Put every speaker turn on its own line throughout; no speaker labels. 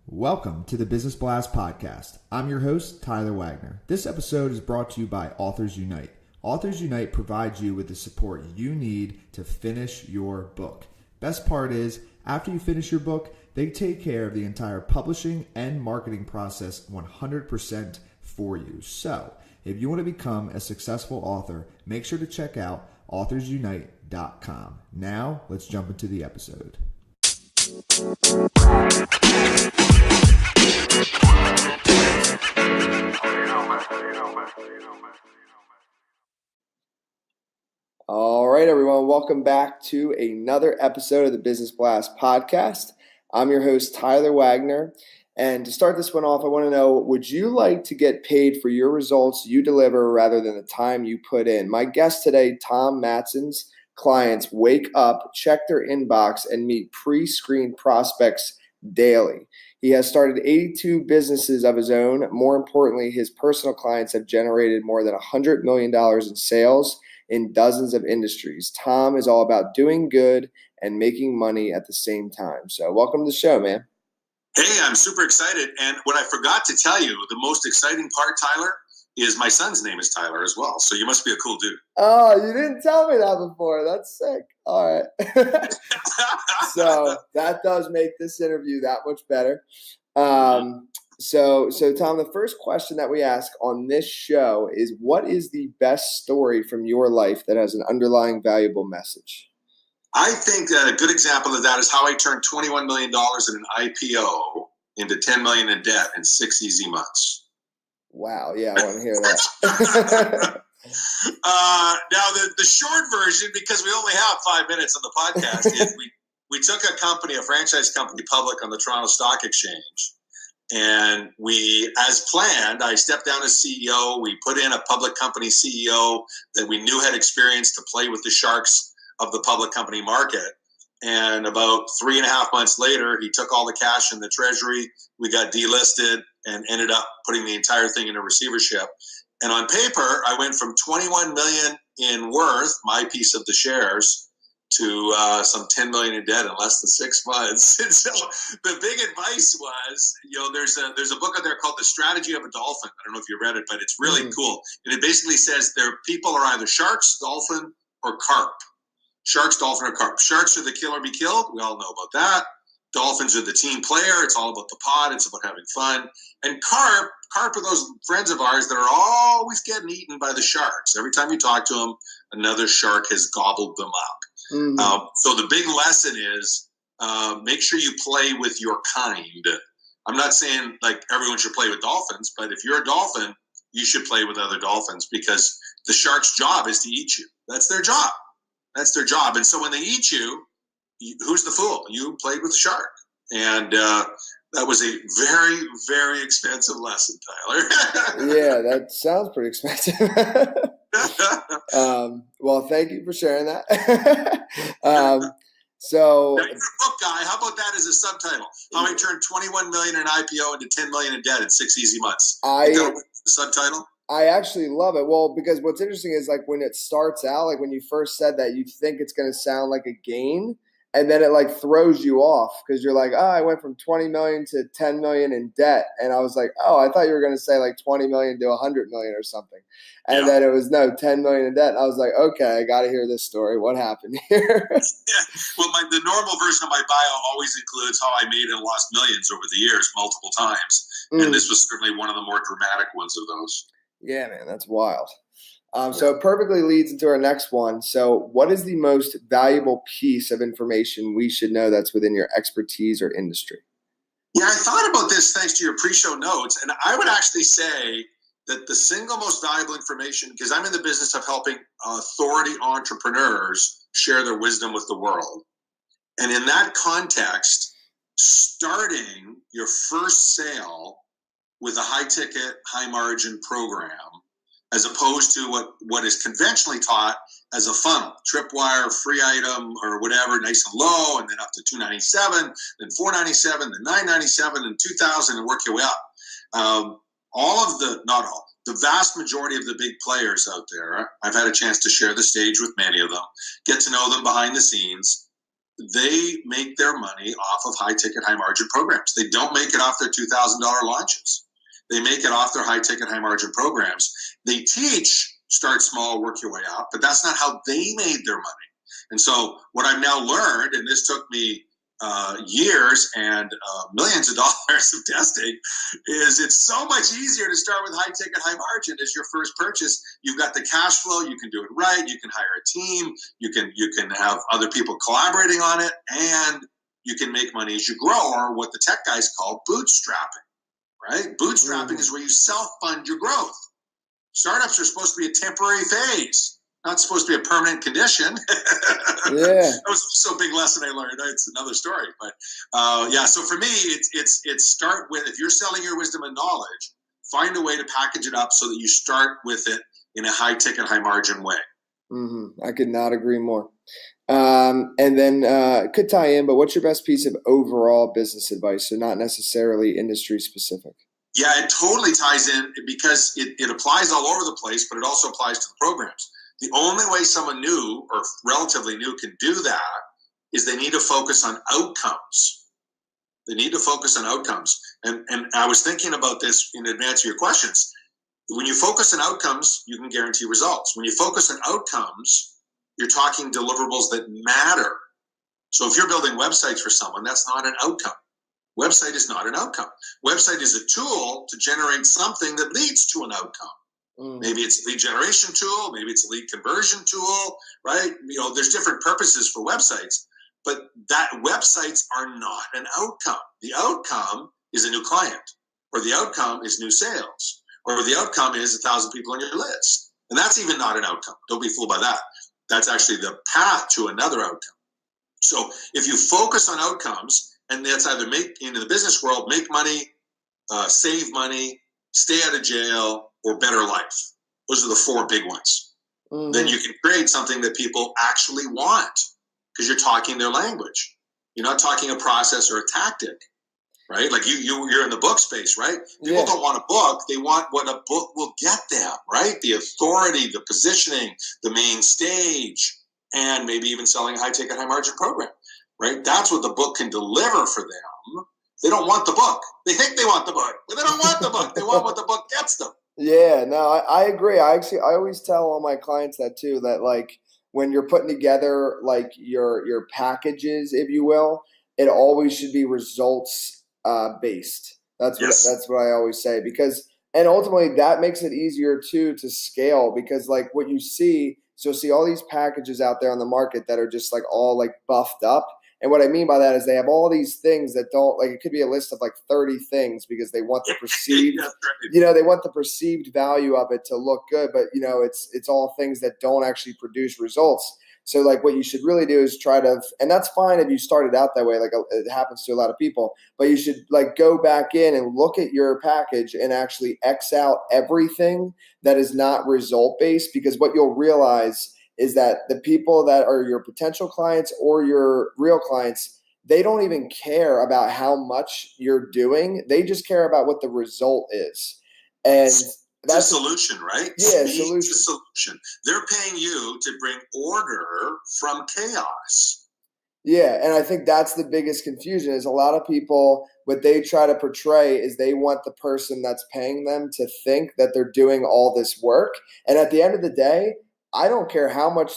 Welcome to the Business Blast Podcast. I'm your host, Tyler Wagner. This episode is brought to you by Authors Unite. Authors Unite provides you with the support you need to finish your book. Best part is, after you finish your book, they take care of the entire publishing and marketing process 100% for you. So, if you want to become a successful author, make sure to check out authorsunite.com. Now, let's jump into the episode. All right, everyone. Welcome back to another episode of the Business Blast Podcast. I'm your host, Tyler Wagner. And to start this one off, I want to know, would you like to get paid for your results you deliver rather than the time you put in? My guest today, Tom Matzen's clients wake up, check their inbox, and meet pre-screened prospects daily. He has started 82 businesses of his own. More importantly, his personal clients have generated more than $100 million in sales in dozens of industries. Tom is all about doing good and making money at the same time. So welcome to the show, man.
Hey, I'm super excited. And what I forgot to tell you, the most exciting part, Tyler, is my son's name is Tyler as well. So you must be a cool dude. Oh,
you didn't tell me that before. That's sick. All right. So that does make this interview that much better. So Tom, the first question that we ask on this show is, what is the best story from your life that has an underlying valuable message?
I think that a good example of that is how I turned $21 million in an IPO into $10 million in debt in 6 easy months.
Wow. Yeah, I want to hear that.
Now, the short version, because we only have 5 minutes on the podcast, is we took a franchise company public on the Toronto Stock Exchange. And we, as planned, I stepped down as CEO. We put in a public company CEO that we knew had experience to play with the sharks of the public company market. And about 3.5 months later, he took all the cash in the treasury. We got delisted and ended up putting the entire thing in a receivership. And on paper, I went from 21 million in worth, my piece of the shares, to some 10 million in debt in less than 6 months. And so the big advice was, there's a book out there called The Strategy of a Dolphin. I don't know if you read it, but it's really cool. And it basically says people are either sharks, dolphin, or carp. Sharks, dolphin, or carp. Sharks are the kill or be killed. We all know about that. Dolphins are the team player. It's all about the pod. It's about having fun. And carp are those friends of ours that are always getting eaten by the sharks. Every time you talk to them, another shark has gobbled them up. Mm-hmm. So the big lesson is make sure you play with your kind. I'm not saying like everyone should play with dolphins, but if you're a dolphin, you should play with other dolphins, because the shark's job is to eat you. That's their job. And so when they eat you, who's the fool? You played with the shark. And that was a very, very expensive lesson, Tyler.
Yeah, that sounds pretty expensive. Well, thank you for sharing that.
So, now you're a book guy. How about that as a subtitle? How I turned 21 million in IPO into 10 million in debt in 6 easy months. The subtitle?
I actually love it. Well, because what's interesting is like when it starts out, like when you first said that, you think it's going to sound like a gain. And then it like throws you off because you're like, I went from 20 million to 10 million in debt. And I was like, I thought you were going to say like 20 million to 100 million or something. And then it was 10 million in debt. And I was like, okay, I got to hear this story. What happened here?
Well, the normal version of my bio always includes how I made and lost millions over the years, multiple times. And this was certainly one of the more dramatic ones of those.
Yeah, man, that's wild. So it perfectly leads into our next one. So what is the most valuable piece of information we should know that's within your expertise or industry?
Yeah, I thought about this thanks to your pre-show notes. And I would actually say that the single most valuable information, because I'm in the business of helping authority entrepreneurs share their wisdom with the world. And in that context, starting your first sale with a high-ticket, high-margin program, as opposed to what is conventionally taught as a funnel, tripwire, free item, or whatever, nice and low, and then up to $297, then $497, then $997, and $2,000, and work your way up. The vast majority of the big players out there, I've had a chance to share the stage with many of them, get to know them behind the scenes. they make their money off of high ticket, high margin programs. They don't make it off their $2,000 launches. They make it off their high ticket, high margin programs. They teach start small, work your way up, but that's not how they made their money. And so what I've now learned, and this took me years and millions of dollars of testing, is it's so much easier to start with high ticket, high margin as your first purchase. You've got the cash flow, you can do it right, you can hire a team, you can have other people collaborating on it, and you can make money as you grow, or what the tech guys call bootstrapping, right? Bootstrapping is where you self-fund your growth. Startups are supposed to be a temporary phase, not supposed to be a permanent condition.
Yeah.
That was also a big lesson I learned. It's another story. But so for me, it's start with, if you're selling your wisdom and knowledge, find a way to package it up so that you start with it in a high ticket, high margin way.
Mm-hmm. I could not agree more. And then it could tie in, but what's your best piece of overall business advice? So not necessarily industry specific.
Yeah, it totally ties in because it applies all over the place, but it also applies to the programs. The only way someone new or relatively new can do that is they need to focus on outcomes. They need to focus on outcomes. And I was thinking about this in advance of your questions. When you focus on outcomes, you can guarantee results. When you focus on outcomes, you're talking deliverables that matter. So if you're building websites for someone, that's not an outcome. Website is not an outcome. Website is a tool to generate something that leads to an outcome. Maybe it's a lead generation tool, maybe it's a lead conversion tool, right? There's different purposes for websites, but that websites are not an outcome. The outcome is a new client, or the outcome is new sales, or the outcome is 1,000 people on your list. And that's even not an outcome. Don't be fooled by that. That's actually the path to another outcome. So if you focus on outcomes, and that's either make, in the business world, make money, save money, stay out of jail, or better life. Those are the four big ones. Mm-hmm. Then you can create something that people actually want because you're talking their language. You're not talking a process or a tactic, right? Like you're in the book space, right? People don't want a book. They want what a book will get them, right? The authority, the positioning, the main stage, and maybe even selling a high-ticket, high-margin program. Right? That's what the book can deliver for them. They don't want the book. They think they want the book, but they don't want the book. They want what the book gets them.
Yeah, no, I agree. I always tell all my clients that too, that like when you're putting together like your packages, if you will, it always should be results based. That's what I always say, because, and ultimately that makes it easier too to scale, because like what you see, so see all these packages out there on the market that are just like all like buffed up. And what I mean by that is they have all these things that don't, like, it could be a list of like 30 things because they want the perceived, they want the perceived value of it to look good, but it's all things that don't actually produce results. So like what you should really do is try to, and that's fine if you started out that way, like it happens to a lot of people, but you should like go back in and look at your package and actually X out everything that is not result based, because what you'll realize is that the people that are your potential clients or your real clients, they don't even care about how much you're doing. They just care about what the result is. And that's
a solution, right?
Yeah,
solution. They're paying you to bring order from chaos.
Yeah, and I think that's the biggest confusion is a lot of people, what they try to portray is they want the person that's paying them to think that they're doing all this work. And at the end of the day, I don't care how much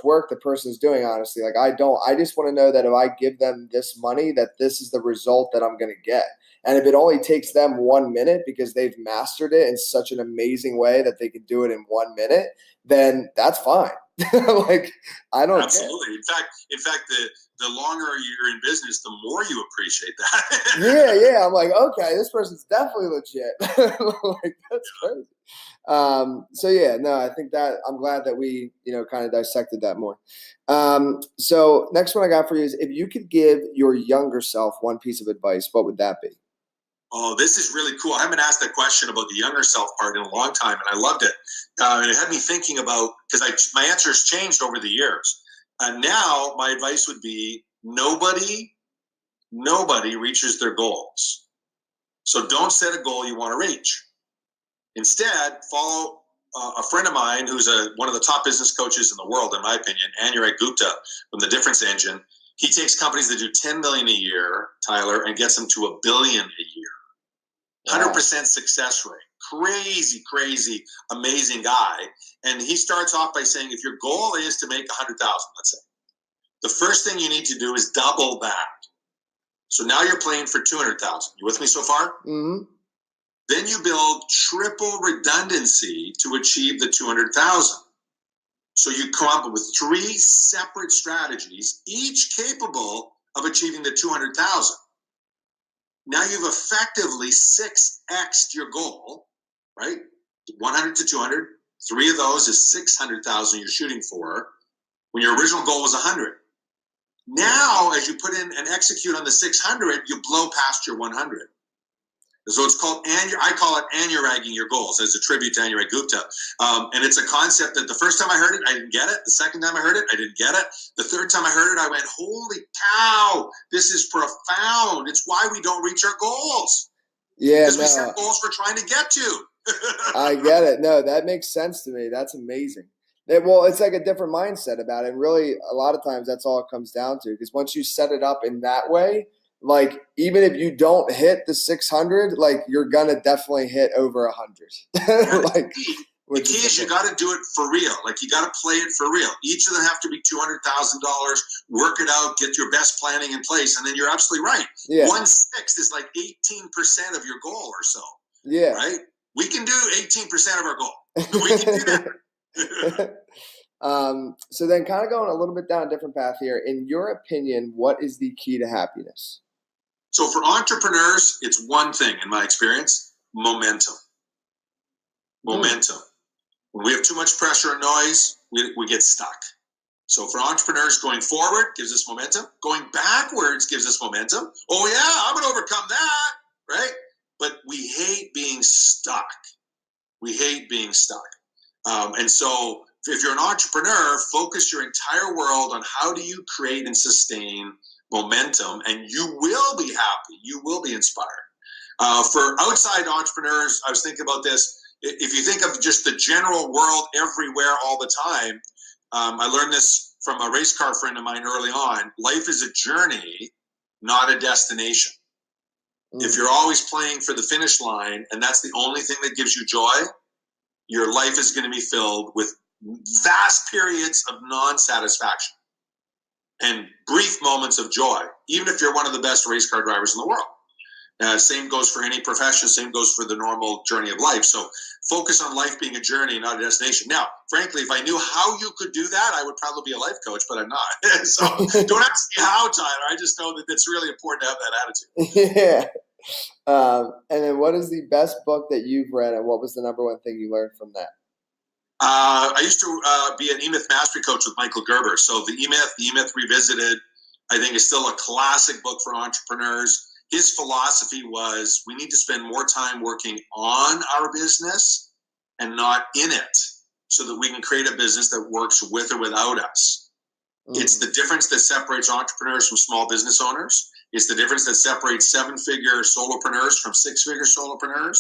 work the person is doing, honestly. Like I just want to know that if I give them this money, that this is the result that I'm going to get. And if it only takes them 1 minute because they've mastered it in such an amazing way that they can do it in 1 minute, then that's fine. Like I don't
Absolutely. Care. In fact, the longer you're in business, the more you appreciate that.
Yeah. I'm like, okay, this person's definitely legit. Like that's crazy. So yeah, no, I think that I'm glad that we, kind of dissected that more. So next one I got for you is, if you could give your younger self one piece of advice, what would that be?
Oh, this is really cool. I haven't asked that question about the younger self part in a long time, and I loved it. And it had me thinking about, because my answers changed over the years. And now my advice would be nobody reaches their goals. So don't set a goal you want to reach. Instead, follow a friend of mine who's one of the top business coaches in the world, in my opinion, Anurag Gupta from the Difference Engine. He takes companies that do 10 million a year, Tyler, and gets them to $1 billion a year. 100% success rate. Crazy, amazing guy. And he starts off by saying, if your goal is to make 100,000, let's say, the first thing you need to do is double that. So now you're playing for 200,000. You with me so far?
Mm-hmm.
Then you build triple redundancy to achieve the 200,000. So you come up with 3 separate strategies, each capable of achieving the 200,000. Now you've effectively 6x'd your goal, right? 100 to 200. 3 of those is 600,000 you're shooting for when your original goal was 100. Now, as you put in and execute on the 600, you blow past your 100. So it's called, I call it anuragging your goals as a tribute to Anurag Gupta. And it's a concept that the first time I heard it, I didn't get it. The second time I heard it, I didn't get it. The third time I heard it, I went, holy cow, this is profound. It's why we don't reach our goals.
Yeah,
because we set goals we're trying to get to.
I get it. No, that makes sense to me. That's amazing. Well, it's like a different mindset about it. And really, a lot of times that's all it comes down to. Because once you set it up in that way, like even if you don't hit the 600, like you're gonna definitely hit over 100. Like,
the key is you got to do it for real. Like you got to play it for real. Each of them have to be $200,000. Work it out. Get your best planning in place, and then you're absolutely right.
Yeah.
1/6 is like 18% of your goal or so.
Yeah.
Right. We can do 18% of our goal. We can do that.
So then kind of going a little bit down a different path here. In your opinion, what is the key to happiness?
So for entrepreneurs, it's one thing in my experience, momentum. Momentum. When we have too much pressure and noise, we get stuck. So for entrepreneurs, going forward gives us momentum. Going backwards gives us momentum. Oh yeah, I'm going to overcome that, right? But we hate being stuck. We hate being stuck. And so if you're an entrepreneur, focus your entire world on how do you create and sustain momentum, and you will be happy. You will be inspired. For outside entrepreneurs, I was thinking about this. If you think of just the general world everywhere all the time, I learned this from a race car friend of mine early on. Life is a journey, not a destination. If you're always playing for the finish line and that's the only thing that gives you joy, your life is going to be filled with vast periods of non-satisfaction and brief moments of joy, even if you're one of the best race car drivers in the world. Same goes for any profession. Same goes for the normal journey of life. So focus on life being a journey, not a destination. Now, frankly, if I knew how you could do that, I would probably be a life coach, but I'm not. So don't ask me how, Tyler. I just know that it's really important to have that attitude.
Yeah. And then what is the best book that you've read, and what was the number one thing you learned from that?
I used to be an E-Myth mastery coach with Michael Gerber. So the E-Myth Revisited, I think is still a classic book for entrepreneurs. His philosophy was we need to spend more time working on our business and not in it so that we can create a business that works with or without us. It's the difference that separates entrepreneurs from small business owners. It's the difference that separates 7-figure solopreneurs from 6-figure solopreneurs.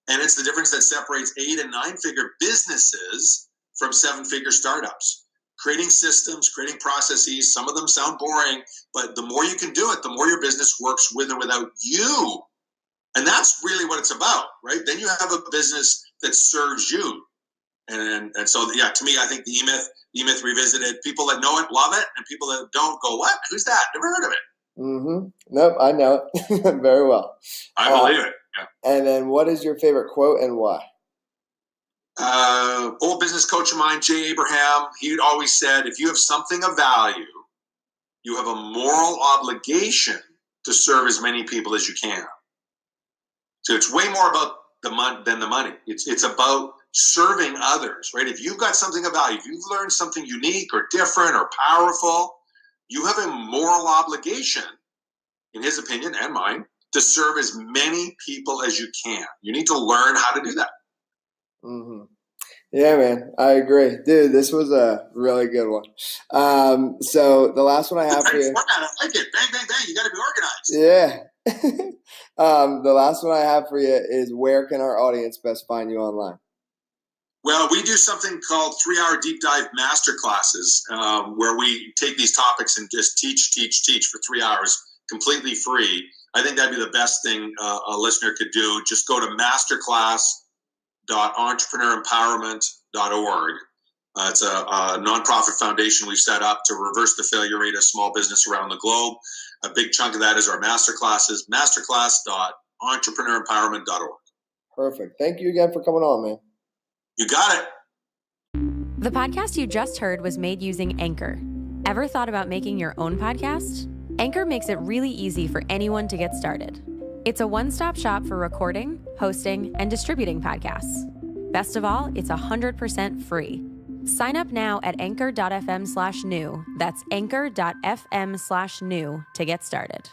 And it's the difference that separates 8 and 9-figure businesses from 7-figure startups. Creating systems, creating processes, some of them sound boring, but the more you can do it, the more your business works with or without you. And that's really what it's about, right? Then you have a business that serves you. And so, yeah, to me, I think the E-Myth Revisited, people that know it love it, and people that don't go, what? Who's that? Never heard of it.
Nope, I know it very well.
I believe it. Yeah.
And then what is your favorite quote and why?
Old business coach of mine, Jay Abraham, he always said, if you have something of value, you have a moral obligation to serve as many people as you can. So it's way more about the money than the money. It's about serving others, right? If you've got something of value, if you've learned something unique or different or powerful, you have a moral obligation, in his opinion and mine, to serve as many people as you can. You need to learn how to do that.
Yeah, man, I agree. Dude, this was a really good one. So the last one I have for you.
I like it. Bang, bang, bang. You got to be organized.
Yeah. The last one I have for you is, where can our audience best find you online?
Well, we do something called 3-hour deep dive master classes, where we take these topics and just teach for 3 hours completely free. I think that'd be the best thing a listener could do. Just go to masterclass.entrepreneuремpowerment.org. It's a nonprofit foundation we've set up to reverse the failure rate of small business around the globe. A big chunk of that is our master classes, masterclass.entrepreneuремpowerment.org.
Perfect. Thank you again for coming on, man.
You got it.
The podcast you just heard was made using Anchor. Ever thought about making your own podcast? Anchor makes it really easy for anyone to get started. It's a one-stop shop for recording, hosting, and distributing podcasts. Best of all, it's 100% free. Sign up now at anchor.fm/new. That's anchor.fm/new to get started.